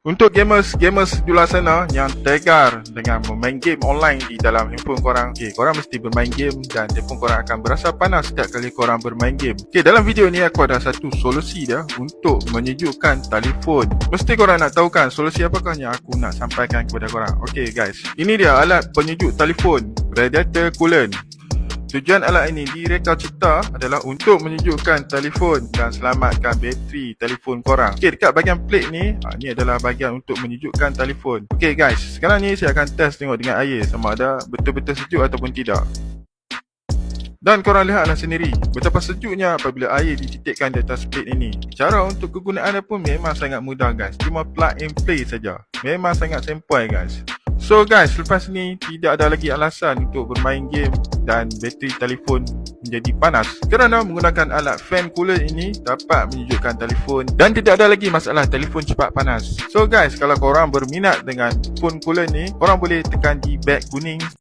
Untuk gamers di luar sana yang tegar dengan bermain game online di dalam handphone korang, korang mesti bermain game dan telefon korang akan berasa panas setiap kali korang bermain game. Dalam video ni aku ada satu solusi dah untuk menyejukkan telefon. Mesti korang nak tahu kan solusi apakah yang aku nak sampaikan kepada korang. Guys, ini dia alat penyejuk telefon, radiator coolant. Tujuan alat ini direka cipta adalah untuk menyejukkan telefon dan selamatkan bateri telefon korang. Dekat bahagian plate ni, ni adalah bahagian untuk menyejukkan telefon. Guys, sekarang ni saya akan test tengok dengan air sama ada betul-betul sejuk ataupun tidak. Dan korang lihatlah sendiri betapa sejuknya apabila air dititikkan di atas plate ini. Cara untuk kegunaannya pun memang sangat mudah guys. Cuma plug and play saja. Memang sangat simple guys. So guys, lepas ni tidak ada lagi alasan untuk bermain game dan bateri telefon menjadi panas kerana menggunakan alat fan cooler ini dapat menyejukkan telefon dan tidak ada lagi masalah telefon cepat panas. So guys, kalau korang berminat dengan phone cooler ni, korang boleh tekan di beg kuning